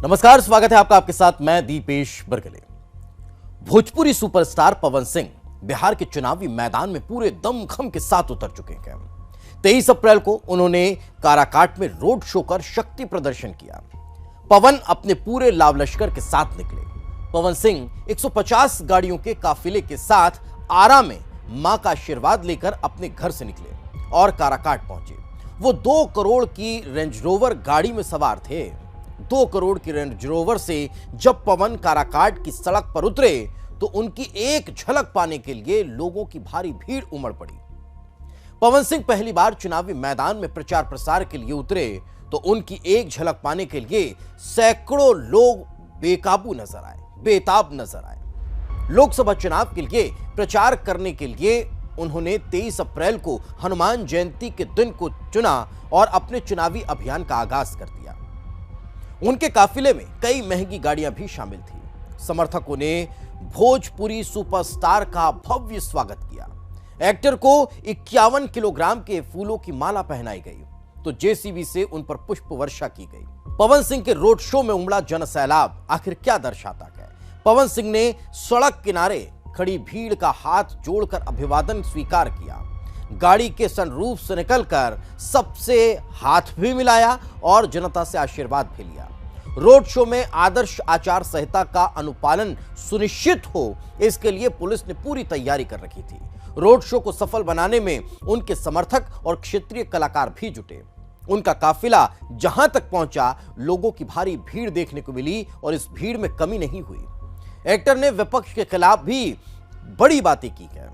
नमस्कार, स्वागत है आपका। आपके साथ मैं दीपेश बरगले। भोजपुरी सुपरस्टार पवन सिंह बिहार के चुनावी मैदान में पूरे दमखम के साथ उतर चुके हैं। 23 अप्रैल को उन्होंने काराकाट में रोड शो कर शक्ति प्रदर्शन किया। पवन अपने पूरे लाव लश्कर के साथ निकले। पवन सिंह 150 गाड़ियों के काफिले के साथ आरा में मां का आशीर्वाद लेकर अपने घर से निकले और काराकाट पहुंचे। वो 2 करोड़ की रेंज रोवर गाड़ी में सवार थे। 2 करोड़ की रेंज रोवर से जब पवन काराकाट की सड़क पर उतरे तो उनकी एक झलक पाने के लिए लोगों की भारी भीड़ उमड़ पड़ी। पवन सिंह पहली बार चुनावी मैदान में प्रचार प्रसार के लिए उतरे तो उनकी एक झलक पाने के लिए सैकड़ों लोग बेकाबू नजर आए, बेताब नजर आए। लोकसभा चुनाव के लिए प्रचार करने के लिए उन्होंने 23 अप्रैल को हनुमान जयंती के दिन को चुना और अपने चुनावी अभियान का आगाज कर दिया। उनके काफिले में कई महंगी गाड़ियां भी शामिल थी। समर्थकों ने भोजपुरी सुपरस्टार का भव्य स्वागत किया। एक्टर को 51 किलोग्राम के फूलों की माला पहनाई गई तो जेसीबी से उन पर पुष्प वर्षा की गई। पवन सिंह के रोड शो में उमड़ा जनसैलाब आखिर क्या दर्शाता है? पवन सिंह ने सड़क किनारे खड़ी भीड़ का हाथ जोड़कर अभिवादन स्वीकार किया। गाड़ी के सनरूफ से निकलकर सबसे हाथ भी मिलाया और जनता से आशीर्वाद भी लिया। रोड शो में आदर्श आचार संहिता का अनुपालन सुनिश्चित हो, इसके लिए पुलिस ने पूरी तैयारी कर रखी थी। रोड शो को सफल बनाने में उनके समर्थक और क्षेत्रीय कलाकार भी जुटे। उनका काफिला जहां तक पहुंचा, लोगों की भारी भीड़ देखने को मिली और इस भीड़ में कमी नहीं हुई। एक्टर ने विपक्ष के खिलाफ भी बड़ी बातें की है।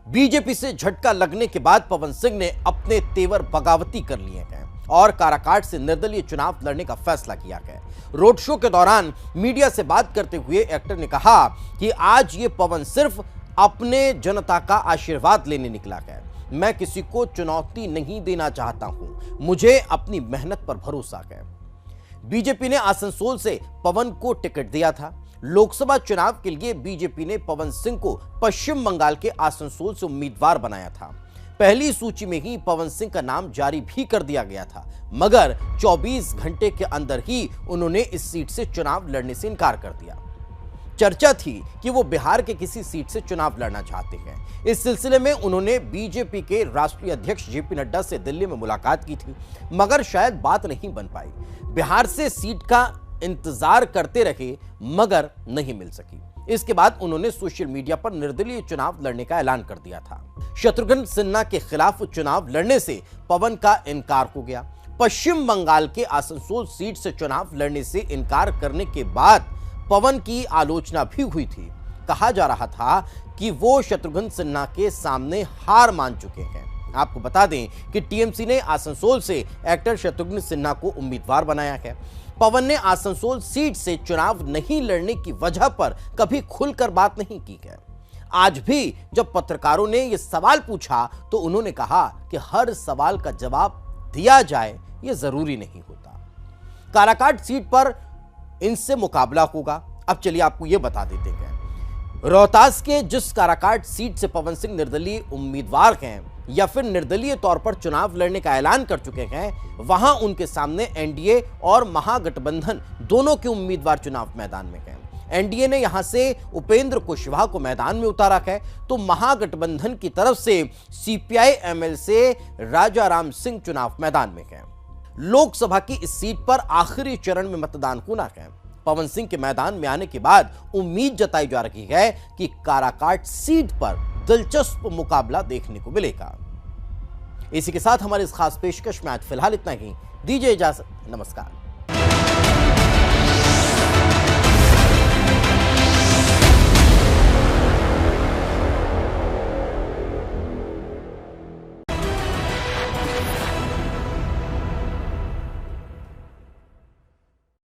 बीजेपी से झटका लगने के बाद पवन सिंह ने अपने तेवर बगावती कर लिए हैं और काराकाट से निर्दलीय चुनाव लड़ने का फैसला किया है। रोड शो के दौरान मीडिया से बात करते हुए एक्टर ने कहा कि आज ये पवन सिर्फ अपने जनता का आशीर्वाद लेने निकला है। मैं किसी को चुनौती नहीं देना चाहता हूं, मुझे अपनी मेहनत पर भरोसा है। बीजेपी ने आसनसोल से पवन को टिकट दिया था। लोकसभा चुनाव के लिए बीजेपी ने पवन सिंह को पश्चिम बंगाल के आसनसोल से उम्मीदवार बनाया था। पहली सूची में ही पवन सिंह का नाम जारी भी कर दिया गया था, मगर 24 घंटे के अंदर ही उन्होंने इस सीट से चुनाव लड़ने से इनकार कर दिया। चर्चा थी कि वो बिहार के किसी सीट से चुनाव लड़ना चाहते हैं। इस सिलसिले में उन्होंने बीजेपी के राष्ट्रीय अध्यक्ष जेपी नड्डा से दिल्ली में मुलाकात की थी, मगर शायद बात नहीं बन पाई। बिहार से सीट का इंतजार करते रहे मगर नहीं मिल सकी। इसके बाद उन्होंने सोशल मीडिया पर निर्दलीय चुनाव लड़ने का ऐलान कर दिया था। शत्रुघ्न सिन्हा के खिलाफ चुनाव लड़ने से पवन का इनकार हो गया। पश्चिम बंगाल के आसनसोल सीट से चुनाव लड़ने से इनकार करने के बाद पवन की आलोचना भी हुई थी। कहा जा रहा था कि वो शत्रुघ्न सिन्हा के सामने हार मान चुके हैं। आपको बता दें कि टीएमसी ने आसनसोल से एक्टर शत्रुघ्न सिन्हा को उम्मीदवार बनाया है। पवन ने आसनसोल सीट से चुनाव नहीं लड़ने की वजह पर कभी खुलकर बात नहीं की है। आज भी जब पत्रकारों ने यह सवाल पूछा तो उन्होंने कहा कि हर सवाल का जवाब दिया जाए यह जरूरी नहीं होता। काराकाट सीट पर इनसे मुकाबला होगा। अब चलिए आपको यह बता देते हैं, रोहतास के जिस काराकाट सीट से पवन सिंह निर्दलीय उम्मीदवार हैं या फिर निर्दलीय तौर पर चुनाव लड़ने का ऐलान कर चुके हैं, वहां उनके सामने एनडीए और महागठबंधन दोनों के उम्मीदवार चुनाव मैदान में हैं। एनडीए ने यहां से उपेंद्र कुशवाहा को मैदान में उतारा है तो महागठबंधन की तरफ से सीपीआई एमएल से राजाराम सिंह चुनाव मैदान में है। लोकसभा की इस सीट पर आखिरी चरण में मतदान होना है। पवन सिंह के मैदान में आने के बाद उम्मीद जताई जा रही है कि काराकाट सीट पर दिलचस्प मुकाबला देखने को मिलेगा। इसी के साथ हमारे इस खास पेशकश में आज फिलहाल इतना ही। दीजिए इजाजत, नमस्कार।